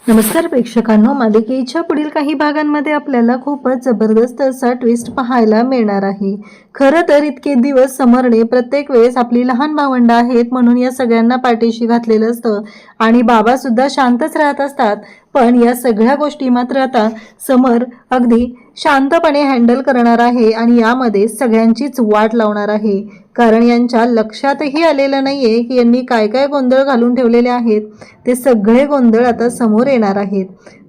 नमस्कार प्रेक्षकांनो, मालिकेच्या पुढील काही भागांमध्ये आपल्याला खूपच जबरदस्त असा ट्विस्ट पाहायला मिळणार आहे. खरं तर इतके दिवस समरने प्रत्येक वेळेस आपली लहान भावंड आहेत म्हणून या सगळ्यांना पाठीशी घातलेलं असतं आणि बाबा सुद्धा शांतच राहत असतात. पण या सगळ्या गोष्टी मात्र आता समर अगदी शांतपणे हँडल करणार आहे आणि यामध्ये सगळ्यांचीच वाट लावणार आहे. कारण यांच्या लक्षातही आलेलं नाहीये की यांनी काय काय गोंधळ घालून ठेवलेले आहेत. ते सगळे गोंधळ आता समोर येणार आहेत.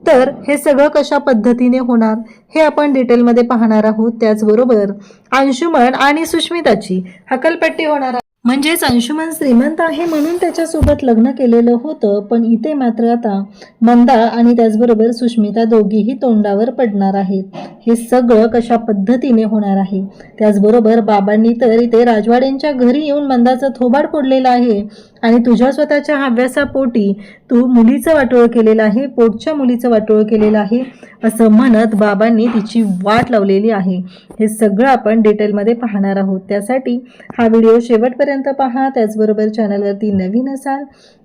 तर हे सगळं कशा पद्धतीने होणार हे आपण डिटेलमध्ये पाहणार आहोत. त्याचबरोबर अंशुमन आणि सुष्मिताची हकलपट्टी होणार आहे. म्हणजेच अंशुमन श्रीमंत आहे म्हणून त्याच्यासोबत लग्न केलेलं होतं, पण इथे मात्र आता मंदा आणि त्याचबरोबर सुष्मिता दोघीही तोंडावर पडणार आहेत. हे सगळं कशा पद्धतीने होणार आहे. त्याचबरोबर बाबांनी तर इथे राजवाड्यांच्या घरी येऊन मंदाचं थोबाड फोडलेलं आहे आणि तुझ्या स्वतःच्या हव्यासापोटी तू मुलीचं वाटोळ केलेलं आहे, पोटच्या मुलीचं वाटोळ केलेलं आहे असं म्हणत बाबांनी तिची वाट लावलेली आहे. हे सगळं आपण डिटेलमध्ये पाहणार आहोत. त्यासाठी हा व्हिडिओ शेवटपर्यंत पहा. त्याचबरोबर चॅनलवरती नवीन असाल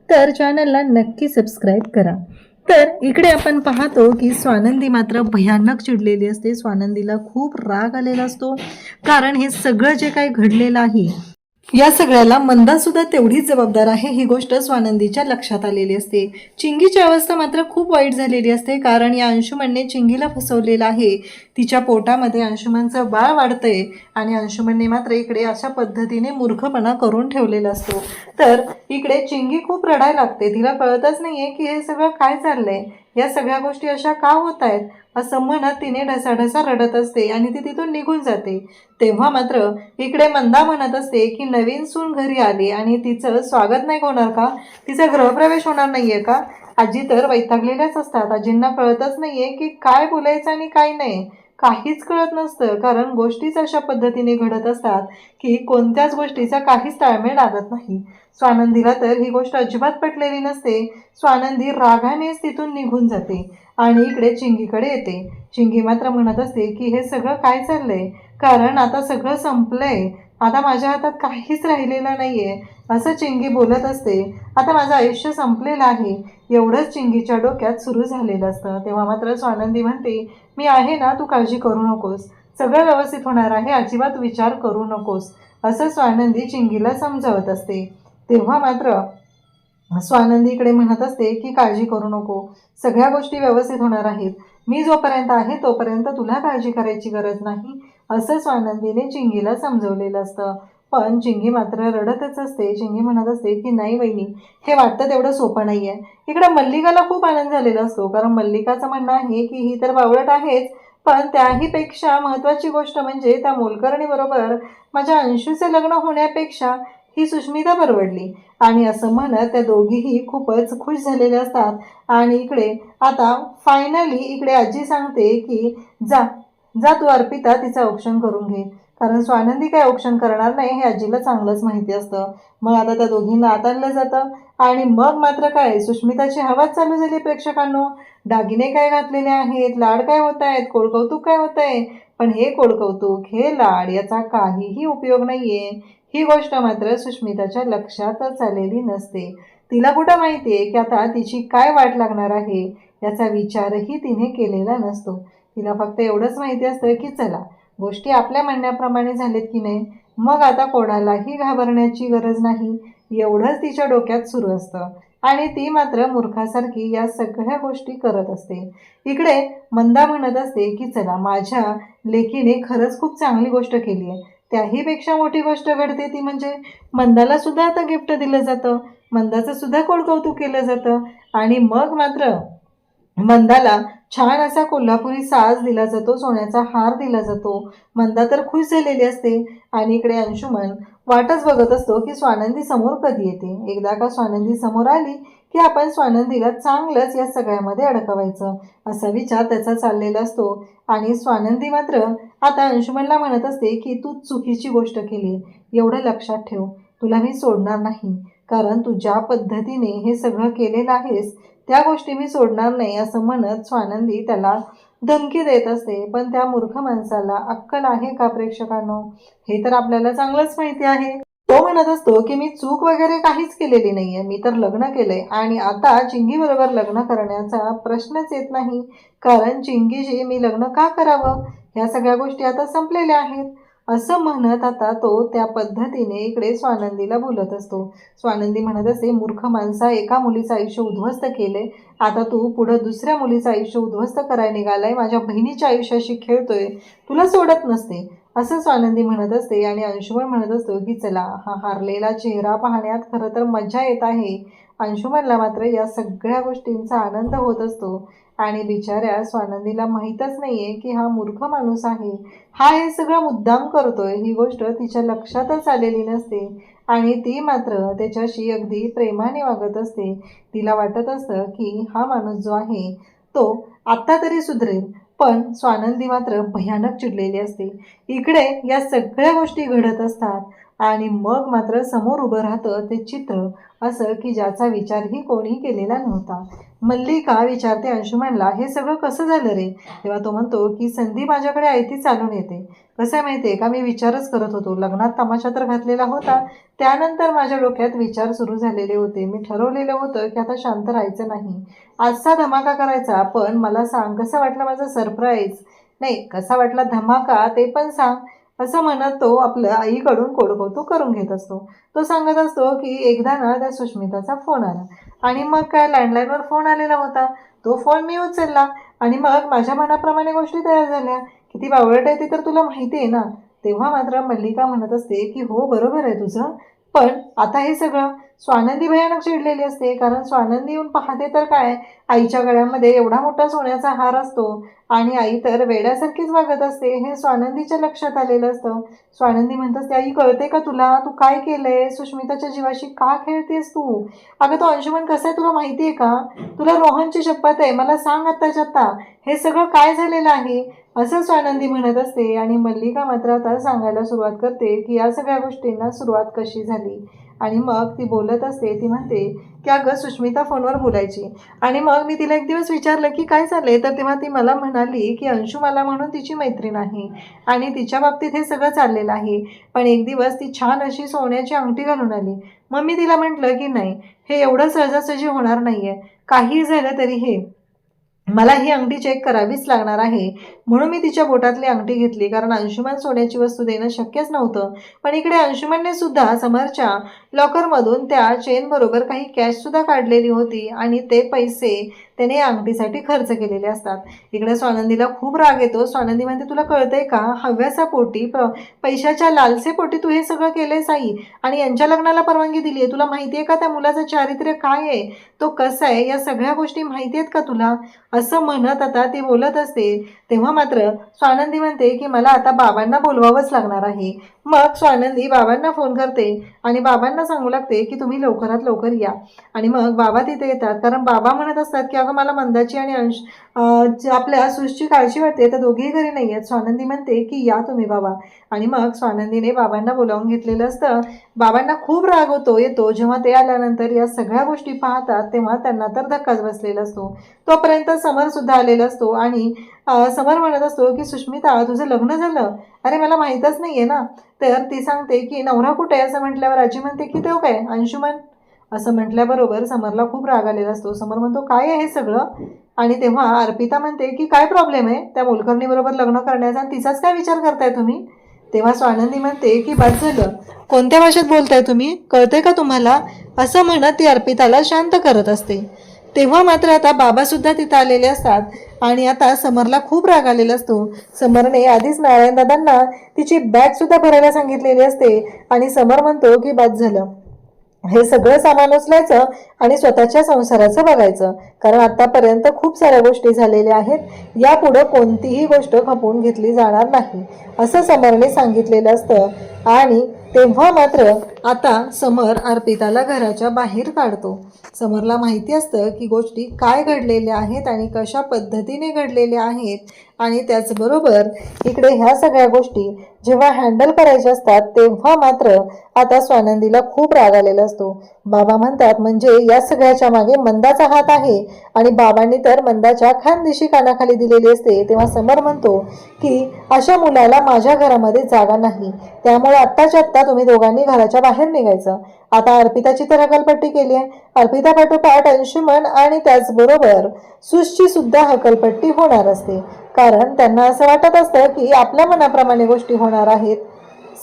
तर चॅनलला नक्की सबस्क्राईब करा. तर इकडे आपण पाहतो की स्वानंदी मात्र भयानक चिडलेली असते. स्वानंदीला खूप राग आलेला असतो, कारण हे सगळं जे काही घडलेलं आहे या सगळ्याला मंदा सुद्धा तेवढीच जबाबदार आहे ही गोष्ट स्वानंदीच्या लक्षात आलेली असते. चिंगीची अवस्था मात्र खूप वाईट झालेली असते, कारण या अंशुमनने चिंगीला फसवलेलं आहे. तिच्या पोटामध्ये अंशुमनचं बाळ वाढतंय आणि अंशुमनने मात्र इकडे अशा पद्धतीने मूर्खपणा करून ठेवलेला असतो. तर इकडे चिंगी खूप रडायला लागते. तिला कळतच नाहीये की हे सगळं काय चाललंय, या सगळ्या गोष्टी अशा का होत आहेत असं म्हणत तिने ढसाढसा रडत असते आणि ती तिथून निघून जाते. तेव्हा मात्र इकडे मंदा म्हणत असते की नवीन सून घरी आली आणि तिचं स्वागत नाही होणार का, तिचा गृहप्रवेश होणार नाहीये का. आजी तर वैतागलेल्याच असतात. आजींना कळतच नाहीये की काय बोलायचं आणि काय नाही, काहीच कळत नसतं, कारण गोष्टीच अशा पद्धतीने घडत असतात की कोणत्याच गोष्टीचा काहीच ताळमेळ लागत नाही. स्वानंदीला तर ही गोष्ट अजिबात पटलेली नसते. स्वानंदी रागानेच तिथून निघून जाते आणि इकडे चिंगीकडे येते. चिंगी मात्र म्हणत असते की हे सगळं काय चाललंय, कारण आता सगळं संपलंय, आता माझ्या हातात काहीच राहिलेलं नाहीये असं चिंगी बोलत असते. आता माझं आयुष्य संपलेलं आहे एवढंच चिंगीच्या डोक्यात सुरू झालेलं असतं. तेव्हा मात्र स्वानंदी म्हणते, मी आहे ना, तू काळजी करू नकोस, सगळं व्यवस्थित होणार आहे, अजिबात विचार करू नकोस असं स्वानंदी चिंगीला समजावत असते. तेव्हा मात्र स्वानंदी इकडे म्हणत असते की काळजी करू नको, सगळ्या गोष्टी व्यवस्थित होणार आहेत, मी जोपर्यंत आहे तोपर्यंत तुला काळजी करायची गरज नाही असं स्वानंदीने चिंगीला समजवलेलं असतं. पण चिंगी मात्र रडतच असते. चिंगी म्हणत असते की नाही वहिनी, हे वाटतं तेवढं सोपं नाही आहे. इकडे मल्लिकाला खूप आनंद झालेला असतो, कारण मल्लिकाचं म्हणणं आहे की ही तर बावळट आहेच, पण त्याहीपेक्षा महत्त्वाची गोष्ट म्हणजे त्या मोलकर्णीबरोबर माझ्या अंशूचे लग्न होण्यापेक्षा ही सुष्मिता परवडली आणि असं म्हणत त्या दोघीही खूपच खुश झालेले असतात. आणि इकडे आता फायनली इकडे आजी सांगते की जा जा तू अर्पिता तिचं औक्षण करून घे, कारण स्वानंदी काय औक्षण करणार नाही हे आजीला चांगलंच माहिती असतं. मग आता त्या दोघींना आत आणलं जातं आणि मग मात्र काय सुष्मिताची हवाच चालू झाली. प्रेक्षकांनो, दागिने काय घातलेले आहेत, लाड काय होत आहेत, कोळकौतुक काय होत आहे, पण हे कोळकौतुक हे लाड याचा काहीही उपयोग नाहीये ही गोष्ट मात्र सुष्मिताच्या लक्षातच आलेली नसते. तिला कुठं माहितीये की आता तिची काय वाट लागणार आहे याचा विचारही तिने केलेला नसतो. तिला फक्त एवढंच माहिती असतं की चला गोष्टी आपल्या म्हणण्याप्रमाणे झालेत की नाही, मग आता कोणालाही घाबरण्याची गरज नाही एवढंच तिच्या डोक्यात सुरू असतं आणि ती मात्र मूर्खासारखी या सगळ्या गोष्टी करत असते. इकडे मंदा म्हणत असते की चला माझ्या लेकीने खरंच खूप चांगली गोष्ट केली आहे, त्याहीपेक्षा मोठी गोष्ट घडते ती म्हणजे मंदाला सुद्धा आता गिफ्ट दिलं जातं, मंदाचं सुद्धा कोळकौतुक केलं जातं आणि मग मात्र मंदाला छान असा कोल्हापुरी साज दिला जातो, सोन्याचा हार दिला जातो. मंदा तर खुश झालेली असते आणि इकडे अंशुमन वाटच बघत असतो की स्वानंदी समोर कधी येते. एकदा का स्वानंदी समोर आली की आपण स्वानंदीला चांगलंच या सगळ्यामध्ये अडकवायचं असा विचार त्याचा चाललेला असतो. आणि स्वानंदी मात्र आता अंशुमनला म्हणत असते की तू चुकीची गोष्ट केली, एवढं लक्षात ठेव, तुला मी सोडणार नाही, कारण तू ज्या पद्धतीने हे सगळं केलेलं आहेस त्या गोष्टी मी सोडणार नाही असं म्हणत स्वानंदी त्याला धमकी देत असते. पण त्या मूर्ख माणसाला अक्कल आहे का प्रेक्षकांनो, हे तर आपल्याला चांगलंच माहिती आहे. तो म्हणत असतो की मी चूक वगैरे काहीच केलेली नाहीये, मी तर लग्न केलंय आणि आता चिंगी बरोबर लग्न करण्याचा प्रश्नच येत नाही, कारण चिंगीशी मी लग्न का करावं, ह्या सगळ्या गोष्टी आता संपलेल्या आहेत. असं म्हणत आता तो त्या पद्धतीने इकडे स्वानंदीला बोलत असतो. स्वानंदी म्हणत असते, मूर्ख माणसा, एका मुलीचं आयुष्य उद्ध्वस्त केले, आता तू पुढं दुसऱ्या मुलीचं आयुष्य उद्ध्वस्त करायला निघालाय, माझ्या बहिणीच्या आयुष्याशी खेळतोय, तुला सोडत नसते, असं स्वानंदी म्हणत असते. आणि अंशुमन म्हणत असतो की चला, हा हारलेला चेहरा पाहण्यात खरं तर मजा येत आहे. अंशुमनला मात्र या सगळ्या गोष्टींचा आनंद होत असतो आणि बिचाऱ्या स्वानंदीला माहीतच नाहीये की हा मूर्ख माणूस आहे, हा हे सगळं मुद्दाम करतोय, ही गोष्ट तिच्या लक्षातच आलेली नसते आणि ती मात्र त्याच्याशी अगदी प्रेमाने वागत असते. तिला वाटत असतं की हा माणूस जो आहे तो आत्ता तरी सुधरेल, पण स्वानंदी मात्र भयानक चिडलेली असते. इकडे या सगळ्या गोष्टी घडत असतात आणि मग मात्र समोर उभं राहतं ते चित्र, असं की ज्याचा विचारही कोणी केलेला नव्हता. मल्लिका विचारते अंशुमनला, हे सगळं कसं झालं रे? तेव्हा तो म्हणतो की संधी माझ्याकडे आयती चालून येते. कसं आहे माहिती आहे का, मी विचारच करत होतो, लग्नात तमाशा तर घातलेला होता, त्यानंतर माझ्या डोक्यात विचार सुरू झालेले होते. मी ठरवलेलं होतं की आता शांत राहायचं नाही, आजचा धमाका करायचा. पण मला सांग, कसं वाटलं माझं सरप्राईज? नाही, कसा वाटला धमाका ते पण सांग, असं म्हणत तो आपलं आईकडून कोडकौतुक करून घेत असतो. तो सांगत असतो की एकदा ना त्या सुष्मिताचा फोन आला आणि मग काय, लँडलाईनवर फोन आलेला होता, तो फोन मी उचलला आणि मग माझ्या मनाप्रमाणे गोष्टी तयार झाल्या. किती बावळट आहे ते तर तुला माहिती आहे ना. तेव्हा मात्र मल्लिका म्हणत असते की हो, बरोबर आहे तुझं, पण आता हे सगळं. स्वानंदी भयानक चिडलेली असते, कारण स्वानंदी येऊन पाहते तर काय, आईच्या गळ्यामध्ये एवढा मोठा सोन्याचा हार असतो आणि आई तर वेड्यासारखीच वागत असते, हे स्वानंदीच्या लक्षात आलेलं असतं. स्वानंदी म्हणत असते, आई कळते का तुला, तू काय केलंय, सुष्मिताच्या जीवाशी का खेळतेस तू? अगं तो अंशुमन कसा आहे तुला माहिती आहे का, तुला रोहनची शपथ आहे, मला सांग आत्ताच्या आत्ता हे सगळं काय झालेलं आहे, असं स्वानंदी म्हणत असते. आणि मल्लिका मात्र आता सांगायला सुरुवात करते की या सगळ्या गोष्टींना सुरुवात कशी झाली. आणि मग ती बोलत असते, ती म्हणते की अगं सुष्मिता फोनवर बोलायची आणि मग मी तिला एक दिवस विचारलं की काय चाललंय, तर तेव्हा ती मला म्हणाली की अंशू मला म्हणून तिची मैत्रीण आहे आणि तिच्या बाबतीत हे सगळं चाललेलं आहे. पण एक दिवस ती छान अशी सोन्याची अंगठी घालून आली. मग मी तिला म्हटलं की नाही, हे एवढं सहजासहजी होणार नाही आहे, काही झालं तरी हे मला ही अंगठी चेक करावीच लागणार आहे. म्हणून मी तिच्या बोटातली अंगठी घेतली, कारण अंशुमन सोन्याची वस्तू देणं शक्यच नव्हतं. पण इकडे अंशुमनने सुद्धा समरच्या लॉकरमधून त्या चेनबरोबर काही कॅशसुद्धा काढलेली होती आणि ते पैसे त्याने या अंगठीसाठी खर्च केलेले असतात. इकडे स्वानंदीला खूप राग येतो. स्वानंदी म्हणते, तुला कळतंय का, हव्यासा पोटी पैशाच्या लालसेपोटी तू हे सगळं केलंयस आई, आणि यांच्या लग्नाला परवानगी दिली आहे. तुला माहिती आहे का त्या मुलाचं चारित्र्य काय आहे, तो कसा आहे, या सगळ्या गोष्टी माहिती आहेत का तुला, असं म्हणत आता ती बोलत असते. तेव्हा मात्र स्वानंदी म्हणते की मला आता बाबांना बोलवावंच लागणार आहे. मग स्वानंदी बाबांना फोन करते आणि बाबांना सांगू लागते की तुम्ही लवकरात लवकर या. आणि मग बाबा तिथे येतात, कारण बाबा म्हणत असतात की अगं मला मंदाची आणि आपल्या सुशची काळजी वाटते, तर दोघेही घरी नाही आहेत. स्वानंदी म्हणते की या तुम्ही बाबा. आणि मग स्वानंदीने बाबांना बोलावून घेतलेलं असतं. बाबांना खूप राग येतो जेव्हा ते आल्यानंतर या सगळ्या गोष्टी पाहतात, तेव्हा त्यांना तर धक्काच बसलेला असतो. तोपर्यंत समर सुद्धा आलेला असतो आणि समर म्हणत असतो की सुष्मिता तुझं लग्न झालं, अरे मला माहीतच नाही आहे ना. तर ती सांगते की नवरा कुठे आहे, असं म्हटल्यावर आजी म्हणते की तो काय अंशुमन, असं म्हटल्याबरोबर समरला खूप राग आलेला असतो. समर म्हणतो काय आहे हे सगळं, आणि तेव्हा अर्पिता म्हणते की काय प्रॉब्लेम आहे त्या मोलकर्णीबरोबर लग्न करण्याचा, आणि तिचाच काय विचार करताय तुम्ही. तेव्हा स्वानंदी म्हणते की बस झालं, कोणत्या भाषेत बोलताय तुम्ही, कळतंय का तुम्हाला, असं म्हणत ती अर्पिताला शांत करत असते. तेव्हा मात्र आता बाबासुद्धा तिथं आलेले असतात आणि आता समरला खूप राग आलेला असतो. समरने आधीच नारायण दादांना तिची बॅगसुद्धा भरायला सांगितलेली असते आणि समर म्हणतो की बस झालं, हे सगळं सामान उचलायचं आणि स्वतःच्या संसाराचं बघायचं, कारण आतापर्यंत खूप साऱ्या गोष्टी झालेल्या आहेत, यापुढं कोणतीही गोष्ट खपवून घेतली जाणार नाही, असं समरने सांगितलेलं असतं. आणि तेव्हा मात्र आता समर अर्पिताला घराच्या बाहेर काढतो. समरला माहिती असतं की गोष्टी काय घडलेल्या आहेत आणि कशा पद्धतीने घडलेल्या आहेत, आणि त्याचबरोबर इकडे ह्या सगळ्या गोष्टी जेव्हा हँडल करायचे असतात तेव्हा मात्र आता स्वानंदीला खूप राग आलेला असतो. बाबा म्हणतात म्हणजे या सगळ्याच्या मागे मंदाचा हात आहे आणि बाबांनी तर मंदाच्या खानदेशी कानाखाली दिलेली असते. तेव्हा समर म्हणतो की अशा मुलाला माझ्या घरामध्ये जागा नाही, त्यामुळे आत्ताच्या आत्ता तुम्ही दोघांनी घराच्या बाहेर निघायचं. आता अर्पिताची तर हकलपट्टी केली आहे. अर्पिता पाठोपाठ अंशुमन आणि त्याचबरोबर सुशची सुद्धा हकलपट्टी होणार असते, कारण त्यांना असं वाटत असतं की आपल्या मनाप्रमाणे गोष्टी होणार आहेत,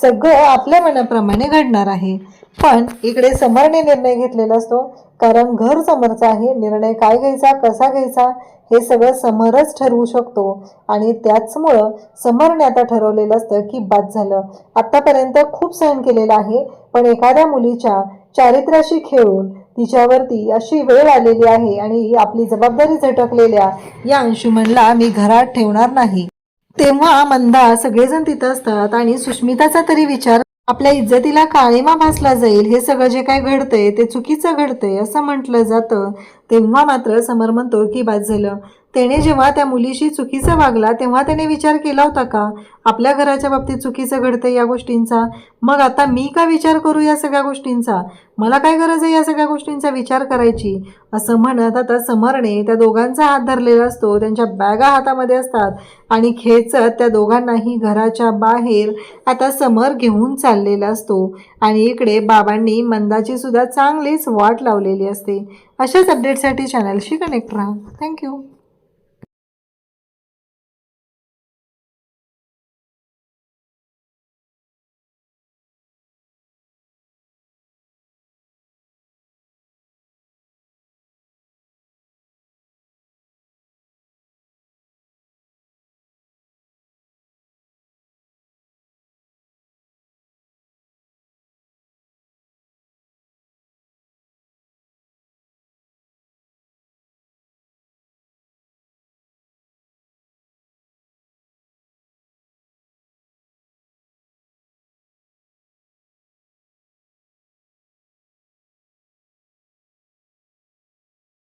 सगळं आपल्या मनाप्रमाणे घडणार आहे. पण इकडे समरने निर्णय घेतलेला असतो, कारण घर समरचा आहे. निर्णय काय घ्यायचा, कसा घ्यायचा हे सगळं समरच ठरवू शकतो. आणि त्याचमुळं समरने आता ठरवलेलं असतं की बाद झालं, आतापर्यंत खूप सहन केलेलं आहे, पण एखाद्या मुलीच्या चारित्र्याशी खेळून तिच्यावरती अशी वेळ आलेली आहे आणि आपली जबाबदारी झटकलेल्या या अंशुमनला मी घरात ठेवणार नाही. तेव्हा मंदा सगळेजण तिथं असतात आणि सुष्मिताचा तरी विचार, आपल्या इज्जतीला काळीमा भासला जाईल, हे सगळं जे काय घडतंय ते चुकीचं घडतंय असं म्हटलं जातं. तेव्हा मात्र समर म्हणतो की बाद झालं. त्याने जेव्हा त्या मुलीशी चुकीचं वागला तेव्हा त्याने विचार केला होता का आपल्या घराच्या बाबतीत चुकीचं घडतंय या गोष्टींचा? मग आता मी का विचार करू या सगळ्या गोष्टींचा? मला काय गरज आहे या सगळ्या गोष्टींचा विचार करायची? असं म्हणत आता समरने त्या दोघांचा हात धरलेला असतो, त्यांच्या बॅगा हातामध्ये असतात आणि खेचत त्या दोघांनाही घराच्या बाहेर आता समर घेऊन चाललेला असतो. आणि इकडे बाबांनी मंदाची सुद्धा चांगलीच वाट लावलेली असते. अशाच अपडेटसाठी चॅनलशी कनेक्ट राहा. थँक्यू.